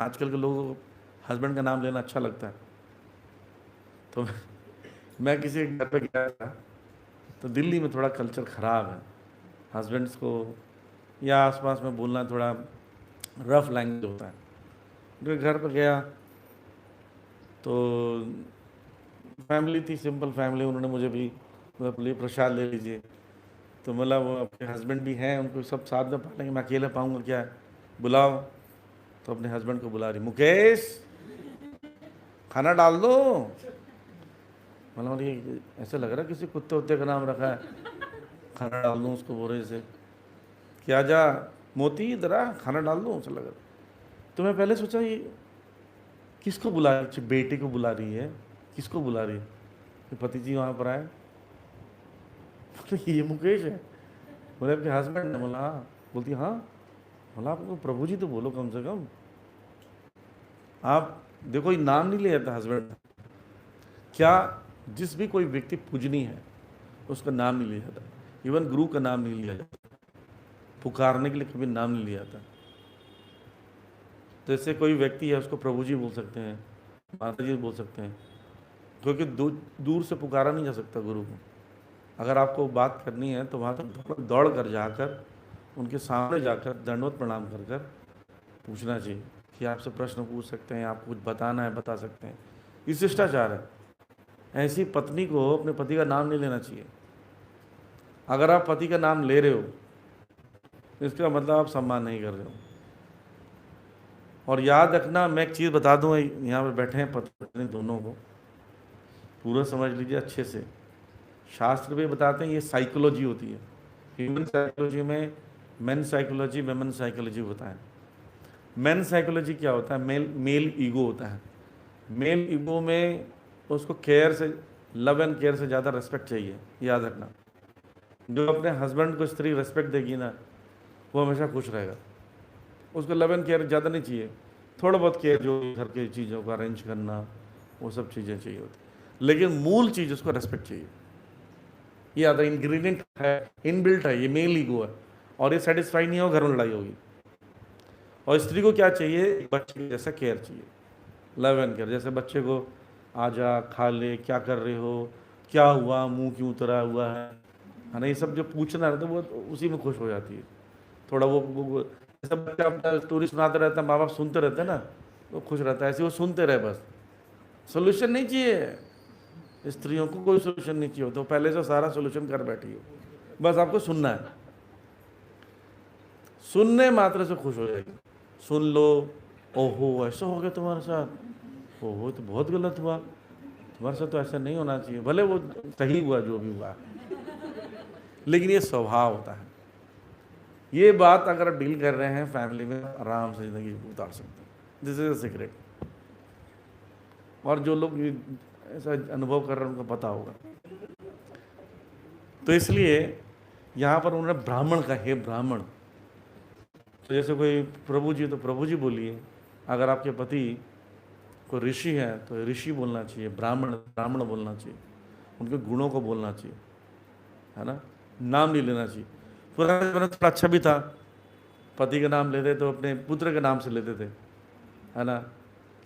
आजकल के लोगों को हस्बैंड का नाम लेना अच्छा लगता है। तो मैं किसी के घर पे गया था, तो दिल्ली में थोड़ा कल्चर ख़राब है, हस्बैंड्स को या आसपास में बोलना थोड़ा रफ लैंग्वेज होता है। उनके घर पर गया तो फैमिली थी, सिंपल फैमिली, उन्होंने मुझे भी बोले प्रसाद ले लीजिए। तो मतलब वो अपने हस्बैंड भी हैं, उनको सब साथ में पालेंगे, मैं अकेले पाऊँगा क्या, बुलाओ। तो अपने हस्बैंड को बुला रही, मुकेश खाना डाल दो। मतलब ये ऐसा लग रहा है किसी कुत्ते उत्ते का नाम रखा है, खाना डाल दूँ उसको बोरे से, क्या जा मोती इधर आ खाना डाल दूँ, ऐसा लग रहा। तो मैं पहले सोचा ये किसको बुला रही, बेटे को बुला रही है, किसको बुला रही है, कि पति जी वहाँ पर आए। ये मुकेश है, बोले आपके हस्बैंड है, बोला हाँ। बोलती हाँ, बोला आपको प्रभु जी तो बोलो कम से कम, आप देखो ये नाम नहीं ले जाता हस्बैंड। क्या जिस भी कोई व्यक्ति पूजनीय है उसका नाम नहीं लिया जाता, इवन गुरु का नाम नहीं लिया जाता, पुकारने के लिए कभी नाम नहीं लिया जाता। तो जैसे कोई व्यक्ति है उसको प्रभु जी बोल सकते हैं, माता जी बोल सकते हैं, क्योंकि दूर से पुकारा नहीं जा सकता गुरु को। अगर आपको बात करनी है तो वहाँ तक दौड़ कर जाकर उनके सामने जाकर दंडवत प्रणाम कर कर पूछना चाहिए कि आपसे प्रश्न पूछ सकते हैं, आपको कुछ बताना है बता सकते हैं। ये शिष्टाचार है। ऐसी पत्नी को अपने पति का नाम नहीं लेना चाहिए। अगर आप पति का नाम ले रहे हो तो इसका मतलब आप सम्मान नहीं कर रहे हो। और याद रखना, मैं एक चीज़ बता दूँ, यहाँ पर बैठे हैं पति पत्नी दोनों को, पूरा समझ लीजिए अच्छे से। शास्त्र भी बताते हैं ये साइकोलॉजी होती है। ह्यूमन साइकोलॉजी में मेन साइकोलॉजी वेमन साइकोलॉजी होता है। मेन साइकोलॉजी क्या होता है, मेल ईगो होता है। मेल ईगो में उसको केयर से, लव एंड केयर से ज़्यादा रेस्पेक्ट चाहिए। याद रखना, जो अपने हस्बैंड को स्त्री रेस्पेक्ट देगी ना, वो हमेशा खुश रहेगा। उसको लव एंड केयर ज़्यादा नहीं चाहिए, थोड़ा बहुत केयर, जो घर की चीज़ों को अरेंज करना, वो सब चीज़ें चाहिए होती, लेकिन मूल चीज़ उसको रेस्पेक्ट चाहिए। ये आधा इंग्रेडिएंट है, इनबिल्ट है, ये मेल ईगो है। और ये सेटिस्फाई नहीं हो, घर में लड़ाई होगी। और स्त्री को क्या चाहिए, एक बच्चे के जैसा केयर चाहिए, लव एंड केयर। जैसे बच्चे को आजा खा ले, क्या कर रहे हो, क्या हुआ, मुंह क्यों उतरा हुआ है ना, ये सब जो पूछना रहता है वो उसी में खुश हो जाती है। थोड़ा वो जैसे बच्चा अपना स्टोरी सुनाते रहता है, माँ बाप सुनते रहते हैं ना, वो खुश रहता है। ऐसे वो सुनते रहे बस, सोल्यूशन नहीं चाहिए। स्त्रियों को कोई सोल्यूशन नहीं चाहिए, तो पहले से सारा सोल्यूशन कर बैठी हो, बस आपको सुनना है। सुनने मात्र से खुश हो जाएगी। सुन लो, ओहो ऐसा हो गया तुम्हारे साथ, ओहो तो बहुत गलत हुआ, तुम्हारे साथ तो ऐसा नहीं होना चाहिए। भले वो सही हुआ जो भी हुआ, लेकिन ये स्वभाव होता है। ये बात अगर आप डील कर रहे हैं फैमिली में, आराम से जिंदगी उतार सकते हैं। This is a secret. और जो लोग ऐसा अनुभव कर रहे हैं उनको पता होगा। तो इसलिए यहाँ पर उन्होंने ब्राह्मण का, हे ब्राह्मण। तो जैसे कोई प्रभु जी तो प्रभु जी बोलिए, अगर आपके पति कोई ऋषि है तो ऋषि बोलना चाहिए, ब्राह्मण ब्राह्मण बोलना चाहिए, उनके गुणों को बोलना चाहिए, है ना, नाम नहीं लेना चाहिए। पुराने जमाने थोड़ा अच्छा भी था, पति का नाम लेते तो अपने पुत्र के नाम से लेते थे, है ना,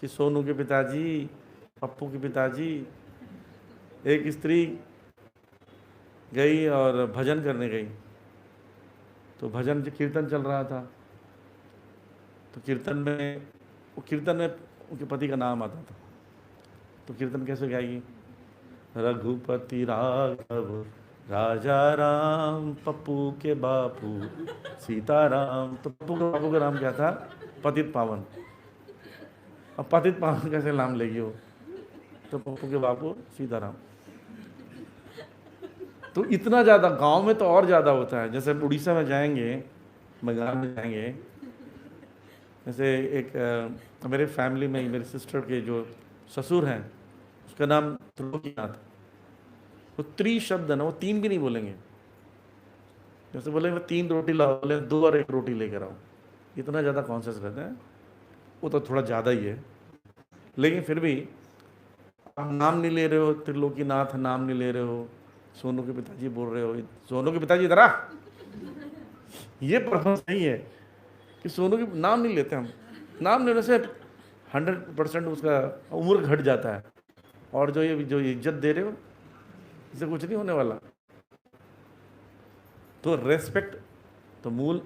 कि सोनू के पिताजी, पप्पू के पिताजी। एक स्त्री गई और भजन करने गई, तो भजन कीर्तन चल रहा था, तो कीर्तन में उनके पति का नाम आता था। तो कीर्तन कैसे गाएगी, रघुपति राघव राजा राम, पप्पू के बापू सीताराम। तो पप्पू के बापू का नाम क्या था, पतित पावन। अब पतित पावन कैसे नाम लेगी वो, तो पप्पू के बापू सीताराम। तो इतना ज़्यादा, गांव में तो और ज़्यादा होता है। जैसे उड़ीसा में जाएंगे, बंगाल में जाएंगे, जैसे एक मेरे फैमिली में मेरी सिस्टर के जो ससुर हैं, उसका नाम त्रिलोकीनाथ। वो त्रि शब्द है ना, वो तीन भी नहीं बोलेंगे। जैसे बोलेंगे 3 रोटी लाओ, बोले 2 और 1 रोटी लेकर आओ। इतना ज़्यादा कॉन्शियस रहते हैं। वो तो थोड़ा ज़्यादा ही है, लेकिन फिर भी आप नाम नहीं ले रहे हो, त्रिलोकीनाथ नाम नहीं ले रहे हो, सोनू के पिताजी बोल रहे हो, सोनू के पिताजी इधर आ। ये पर्पस नहीं है कि सोनू के नाम नहीं लेते हम। नाम लेने से 100% उसका उम्र घट जाता है। और जो इज्जत दे रहे हो, इससे कुछ नहीं होने वाला। तो रेस्पेक्ट तो मूल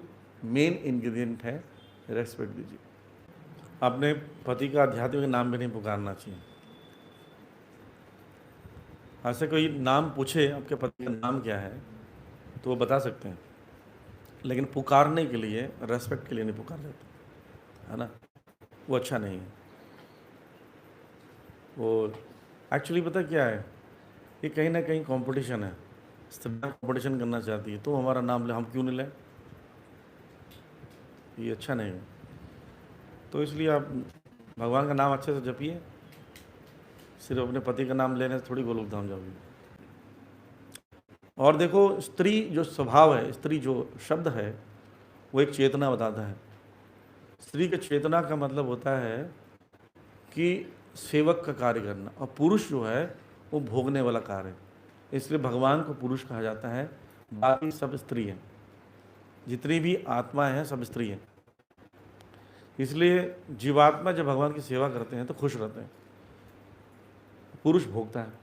मेन इंग्रेडिएंट है, रेस्पेक्ट दीजिए। अपने पति का आध्यात्मिक नाम भी नहीं पुकारना चाहिए। ऐसे कोई नाम पूछे आपके पति का नाम क्या है तो वो बता सकते हैं, लेकिन पुकारने के लिए, रेस्पेक्ट के लिए नहीं पुकार देते, है ना। वो अच्छा नहीं है। वो एक्चुअली पता क्या है, ये कहीं ना कहीं कंपटीशन है। स्त्रियाँ कंपटीशन करना चाहती है, तो हमारा नाम ले, हम क्यों नहीं लें। ये अच्छा नहीं है। तो इसलिए आप भगवान का नाम अच्छे से जपिए। सिर्फ अपने पति का नाम लेने से थोड़ी गोलोक धाम जाओगी। और देखो, स्त्री जो स्वभाव है, स्त्री जो शब्द है, वो एक चेतना बताता है। स्त्री के चेतना का मतलब होता है कि सेवक का कार्य करना, और पुरुष जो है वो भोगने वाला कार्य। इसलिए भगवान को पुरुष कहा जाता है, बाकी सब स्त्री हैं। जितनी भी आत्माएं हैं सब स्त्री हैं। इसलिए जीवात्मा जब भगवान की सेवा करते हैं तो खुश रहते हैं। पुरुष भोगता है,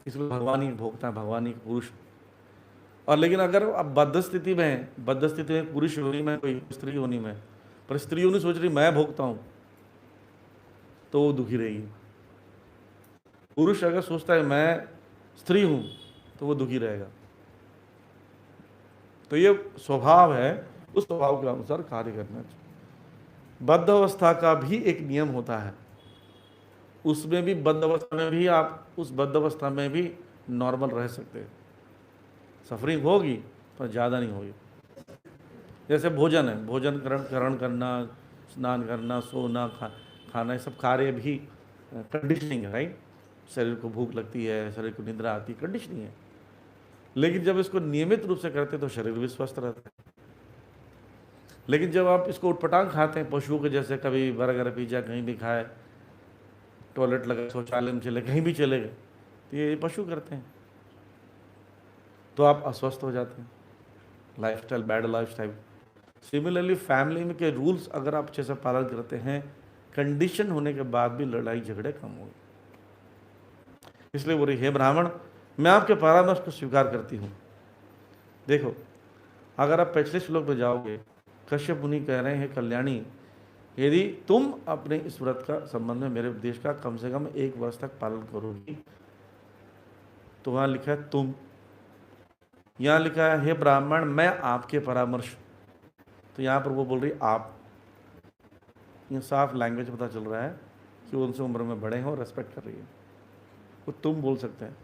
इसलिए भगवान ही भोगता है, भगवान ही पुरुष। और लेकिन अगर अब बद्ध स्थिति में है, बद्ध स्थिति में पुरुष योनि में, कोई स्त्री योनि में, पर स्त्री योनि सोच रही मैं भोगता हूँ, तो वो दुखी रहेगी। पुरुष अगर सोचता है मैं स्त्री हूँ, तो वो दुखी रहेगा। तो ये स्वभाव है, उस स्वभाव के अनुसार कार्य करना चाहिए। बद्ध अवस्था का भी एक नियम होता है, उसमें भी बद्ध अवस्था में भी आप उस बद्ध अवस्था में भी नॉर्मल रह सकते हैं। सफरिंग होगी पर ज़्यादा नहीं होगी। जैसे भोजन है, भोजन करण करना, स्नान करना, सोना, खाना, ये सब कार्य भी कंडीशनिंग है, राइट। शरीर को भूख लगती है, शरीर को निद्रा आती है, कंडीशनिंग है। लेकिन जब इसको नियमित रूप से करते तो शरीर भी स्वस्थ रहता है। लेकिन जब आप इसको उटपटांग खाते हैं, पशुओं के जैसे, कभी बर्गर पिज्जा कहीं भी खाए, टॉयलेट लगा, शौचालय में चले, कहीं भी चले गए, तो ये पशु करते हैं, तो आप अस्वस्थ हो जाते हैं। Lifestyle, bad lifestyle. Similarly family में के रूल्स अगर आप अच्छे से पालन करते हैं, कंडीशन होने के बाद भी लड़ाई झगड़े कम होंगे। इसलिए बोली, हे ब्राह्मण, मैं आपके परामर्श को स्वीकार करती हूँ। देखो, अगर आप पिछले श्लोक में जाओगे, कश्यप मुनि कह रहे हैं, कल्याणी, यदि तुम अपने इस व्रत का संबंध में मेरे उपदेश का कम से कम 1 वर्ष तक पालन करोगी, तो वहाँ लिखा है तुम, यहाँ लिखा है हे ब्राह्मण, मैं आपके परामर्श। तो यहाँ पर वो बोल रही आप। ये साफ लैंग्वेज पता चल रहा है कि वो उनसे उम्र में बड़े हैं और रेस्पेक्ट कर रही है। वो तुम बोल सकते हैं,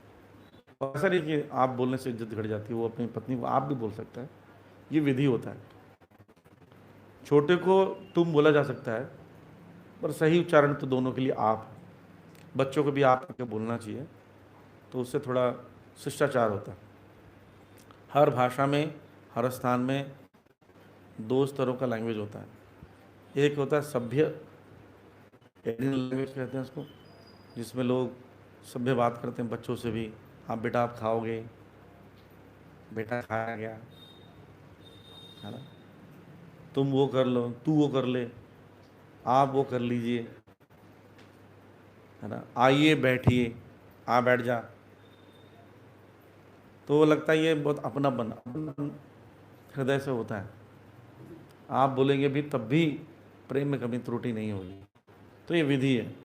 और ऐसा नहीं कि आप बोलने से इज्जत घट जाती है। वो अपनी पत्नी को आप भी बोल सकता है, ये विधि होता है। छोटे को तुम बोला जा सकता है, पर सही उच्चारण तो दोनों के लिए आप। बच्चों को भी आप करके बोलना चाहिए, तो उससे थोड़ा शिष्टाचार होता है। हर भाषा में, हर स्थान में 2 स्तरों का लैंग्वेज होता है। एक होता है सभ्य, इंडियन लैंग्वेज कहते हैं उसको, जिसमें लोग सभ्य बात करते हैं बच्चों से भी। हाँ बेटा आप खाओगे, बेटा खाया गया, है ना। तुम वो कर लो, तू वो कर ले, आप वो कर लीजिए, है ना। आइए बैठिए, आ बैठ जा। तो वो लगता है ये बहुत अपनापन हृदय से होता है। आप बोलेंगे भी तब भी प्रेम में कभी त्रुटि नहीं होगी। तो ये विधि है।